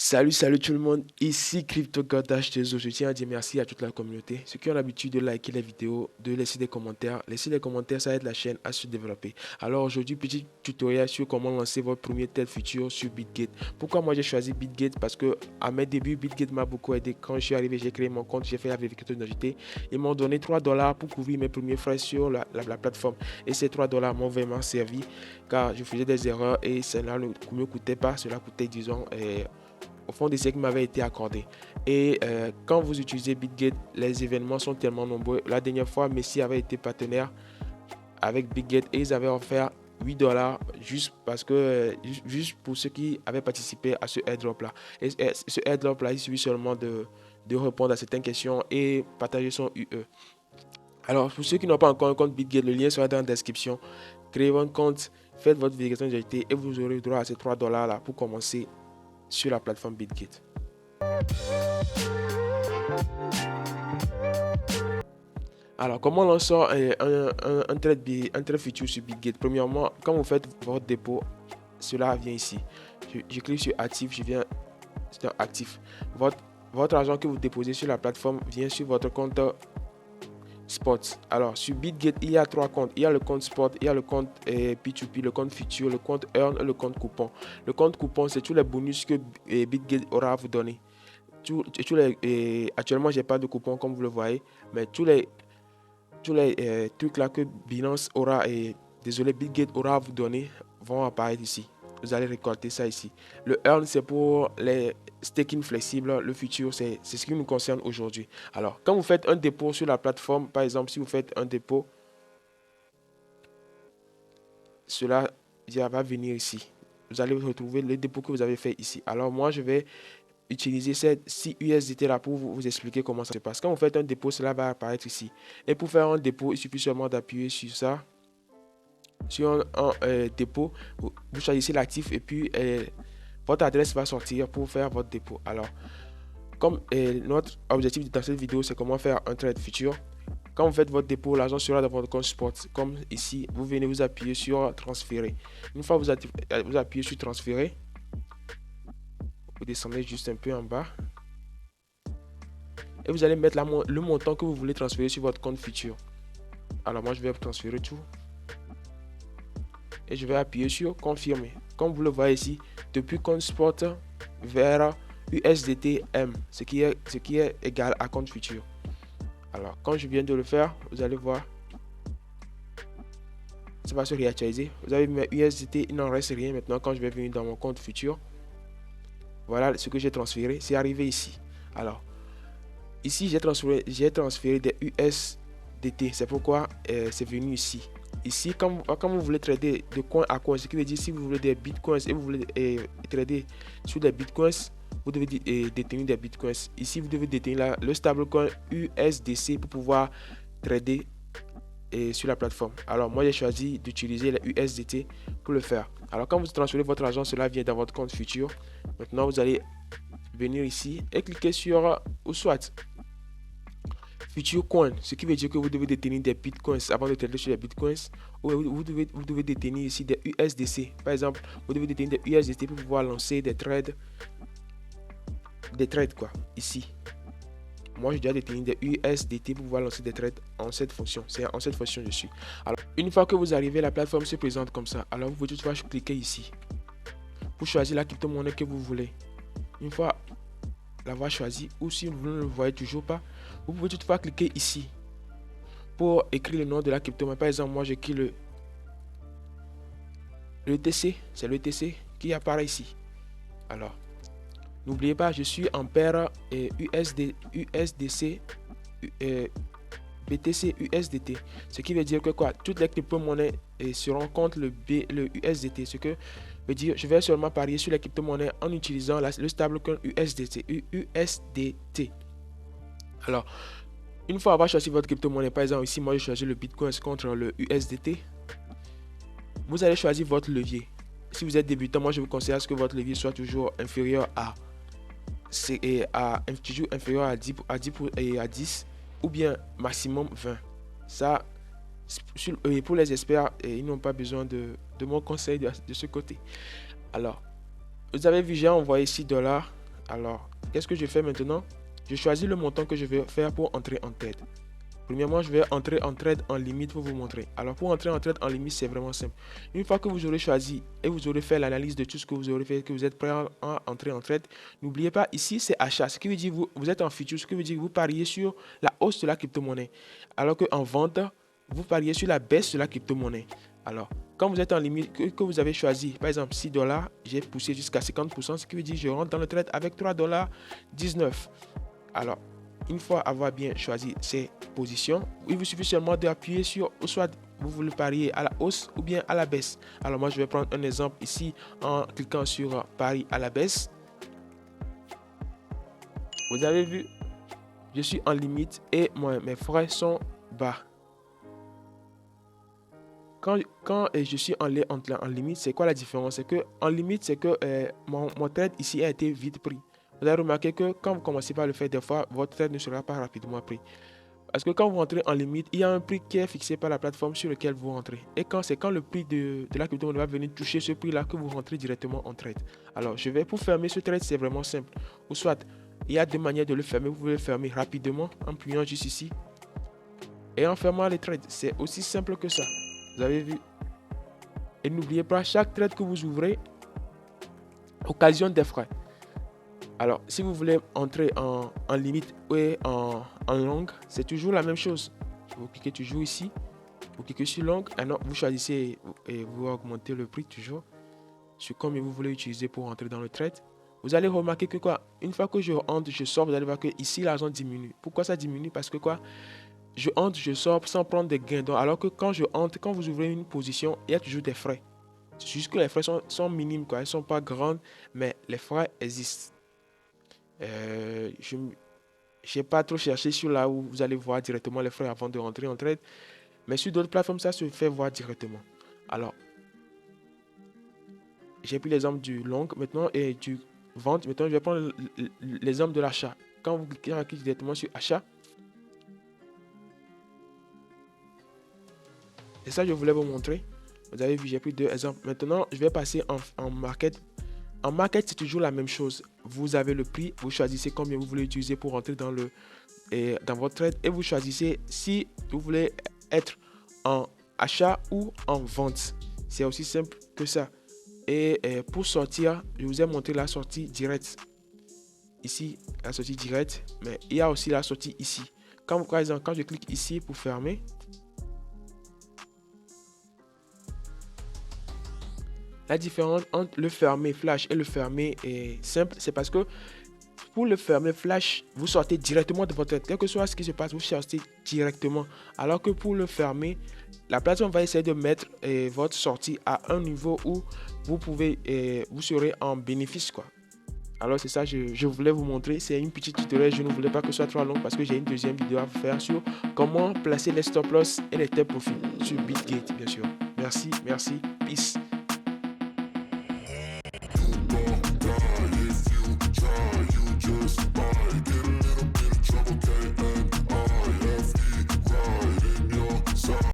Salut tout le monde, ici CryptoGodHTZ. Je tiens à dire merci à toute la communauté, ceux qui ont l'habitude de liker les vidéos, de laisser des commentaires. Laisser des commentaires, ça aide la chaîne à se développer. Alors aujourd'hui, petit tutoriel sur comment lancer votre premier TED futur sur Bitgate. Pourquoi moi j'ai choisi Bitgate? Parce que à mes débuts, Bitgate m'a beaucoup aidé. Quand je suis arrivé, j'ai créé mon compte, j'ai fait la vérification d'identité. Ils m'ont donné $3 pour couvrir mes premiers frais sur la plateforme. Et ces $3 m'ont vraiment servi car je faisais des erreurs et cela ne me coûtait pas, cela coûtait disons au fond des ce qui m'avait été accordé. Et quand vous utilisez Bitgate, les événements sont tellement nombreux. La dernière fois, Messi avait été partenaire avec Bitgate et ils avaient offert $8 juste parce que juste pour ceux qui avaient participé à ce airdrop là. Et ce airdrop là, il suffit seulement de répondre à certaines questions et partager son UE. Alors pour ceux qui n'ont pas encore un compte Bitgate, le lien sera dans la description. Créez votre compte, faites votre vérification d'identité et vous aurez droit à ces $3 là pour commencer sur la plateforme Bitgate. Alors, comment on sort un trade futur sur Bitgate? Premièrement, quand vous faites votre dépôt, cela vient ici. Je clique sur actif, je viens sur actif. Votre argent que vous déposez sur la plateforme vient sur votre compte Spot. Alors, sur Bitgate, il y a trois comptes. Il y a le compte Spot, il y a le compte P2P, le compte Future, le compte Earn et le compte Coupon. Le compte Coupon, c'est tous les bonus que Bitgate aura à vous donner. Actuellement, j'ai pas de coupon comme vous le voyez, mais tous les trucs là que Binance aura et désolé Bitgate aura à vous donner vont apparaître ici. Vous allez récolter ça ici. Le earn c'est pour les staking flexibles. Le futur c'est ce qui nous concerne aujourd'hui. Alors quand vous faites un dépôt sur la plateforme, par exemple si vous faites un dépôt, cela va venir ici. Vous allez retrouver le dépôt que vous avez fait ici. Alors moi je vais utiliser ces 6 USDT là pour vous expliquer comment ça se passe. Quand vous faites un dépôt, cela va apparaître ici. Et pour faire un dépôt, il suffit seulement d'appuyer sur ça, sur un dépôt. Vous choisissez l'actif et puis votre adresse va sortir pour faire votre dépôt. Alors, comme notre objectif dans cette vidéo, c'est comment faire un trade futur. Quand vous faites votre dépôt, l'argent sera dans votre compte spot. Comme ici, vous venez vous appuyer sur transférer. Une fois vous appuyez sur transférer, vous descendez juste un peu en bas. Et vous allez mettre le montant que vous voulez transférer sur votre compte futur. Alors moi je vais transférer tout. Et je vais appuyer sur confirmer. Comme vous le voyez ici, depuis compte spot vers USDT M, ce qui est égal à compte futur. Alors quand je viens de le faire, vous allez voir, ça va se réactualiser. Vous avez mis USDT, il n'en reste rien maintenant. Quand je vais venir dans mon compte futur, voilà ce que j'ai transféré, c'est arrivé ici. Alors ici, j'ai transféré des USDT. C'est pourquoi c'est venu ici. Ici, quand vous voulez trader de coin à coin, ce qui veut dire si vous voulez des bitcoins et vous voulez trader sur des bitcoins, vous devez détenir des bitcoins. Ici, vous devez détenir le stablecoin USDC pour pouvoir trader sur la plateforme. Alors, moi, j'ai choisi d'utiliser les USDT pour le faire. Alors, quand vous transférez votre argent, cela vient dans votre compte futur. Maintenant, vous allez venir ici et cliquer sur ou soit Future Coin, ce qui veut dire que vous devez détenir des bitcoins avant de trader sur les bitcoins, ou vous devez détenir ici des USDC. Par exemple, vous devez détenir des USDT pour pouvoir lancer des trades quoi, ici. Moi, je dois détenir des USDT pour pouvoir lancer des trades en cette fonction. C'est en cette fonction je suis. Alors, une fois que vous arrivez, la plateforme se présente comme ça. Alors, vous pouvez toutefois cliquer ici pour choisir la crypto-monnaie que vous voulez. Une fois l'avoir choisi, ou si vous ne le voyez toujours pas, vous pouvez toutefois cliquer ici pour écrire le nom de la crypto-monnaie. Par exemple, moi j'écris le ETC, c'est le ETC qui apparaît ici. Alors, n'oubliez pas, je suis en paire USDC, BTC, USDT. Ce qui veut dire que quoi, toutes les crypto-monnaies seront contre le USDT. Ce que veut dire, je vais seulement parier sur les crypto-monnaies en utilisant le stablecoin USDT. Alors, une fois avoir choisi votre crypto-monnaie, par exemple ici, moi j'ai choisi le Bitcoin contre le USDT. Vous allez choisir votre levier. Si vous êtes débutant, moi je vous conseille à ce que votre levier soit toujours inférieur à toujours inférieur à 10 ou bien maximum 20. Ça, pour les experts, ils n'ont pas besoin de mon conseil de ce côté. Alors, vous avez vu, j'ai envoyé $6 Alors, qu'est-ce que je fais maintenant? Je choisis le montant que je vais faire pour entrer en trade. Premièrement, je vais entrer en trade en limite pour vous montrer. Alors, pour entrer en trade en limite, c'est vraiment simple. Une fois que vous aurez choisi et vous aurez fait l'analyse de tout ce que vous aurez fait, que vous êtes prêt à entrer en trade, n'oubliez pas, ici, c'est achat. Ce qui veut dire que vous êtes en futur, ce qui veut dire que vous pariez sur la hausse de la crypto-monnaie. Alors qu'en vente, vous pariez sur la baisse de la crypto-monnaie. Alors, quand vous êtes en limite, que vous avez choisi, par exemple, 6 $, j'ai poussé jusqu'à 50%, ce qui veut dire que je rentre dans le trade avec 3,19 $. Alors, une fois avoir bien choisi ces positions, il vous suffit seulement d'appuyer sur, soit vous voulez parier à la hausse ou bien à la baisse. Alors moi, je vais prendre un exemple ici en cliquant sur pari à la baisse. Vous avez vu, je suis en limite et mes frais sont bas. Quand je suis en limite, c'est quoi la différence? C'est que en limite, c'est que mon trade ici a été vite pris. Vous avez remarqué que quand vous commencez par le faire des fois, votre trade ne sera pas rapidement pris. Parce que quand vous rentrez en limite, il y a un prix qui est fixé par la plateforme sur lequel vous rentrez. Et c'est quand le prix de la crypto va venir toucher ce prix-là que vous rentrez directement en trade. Alors, pour fermer ce trade, c'est vraiment simple. Ou soit, il y a deux manières de le fermer. Vous pouvez le fermer rapidement en appuyant juste ici. Et en fermant les trades, c'est aussi simple que ça. Vous avez vu? Et n'oubliez pas, chaque trade que vous ouvrez occasionne des frais. Alors, si vous voulez entrer en limite ou en longue, c'est toujours la même chose. Vous cliquez toujours ici, vous cliquez sur longue, alors vous choisissez et vous augmentez le prix toujours sur combien vous voulez utiliser pour entrer dans le trade. Vous allez remarquer que une fois que je entre, je sors, vous allez voir que ici l'argent diminue. Pourquoi ça diminue? Parce que je entre, je sors sans prendre des gains. Donc, alors que quand vous ouvrez une position, il y a toujours des frais. C'est juste que les frais sont minimes, Elles ne sont pas grandes, mais les frais existent. Je n'ai pas trop cherché sur là où vous allez voir directement les frais avant de rentrer en trade. Mais sur d'autres plateformes, ça se fait voir directement. Alors, j'ai pris l'exemple du long maintenant et du vente. Maintenant, je vais prendre l'exemple de l'achat. Quand vous cliquez directement sur achat, et ça, je voulais vous montrer. Vous avez vu, j'ai pris deux exemples. Maintenant, je vais passer en market. En market, c'est toujours la même chose. Vous avez le prix, vous choisissez combien vous voulez utiliser pour rentrer dans votre trade et vous choisissez si vous voulez être en achat ou en vente. C'est aussi simple que ça. Et pour sortir, je vous ai montré la sortie directe. Ici, la sortie directe, mais il y a aussi la sortie ici. Quand je clique ici pour fermer, la différence entre le fermer flash et le fermer simple, c'est parce que pour le fermer flash, vous sortez directement de votre trade. Quel que soit ce qui se passe, vous sortez directement. Alors que pour le fermer, la plateforme va essayer de mettre votre sortie à un niveau où vous serez en bénéfice, Alors c'est ça, je voulais vous montrer. C'est une petite tutoriel. Je ne voulais pas que ce soit trop long parce que j'ai une deuxième vidéo à vous faire sur comment placer les stop loss et les take profit sur Bitgate, bien sûr. Merci, peace.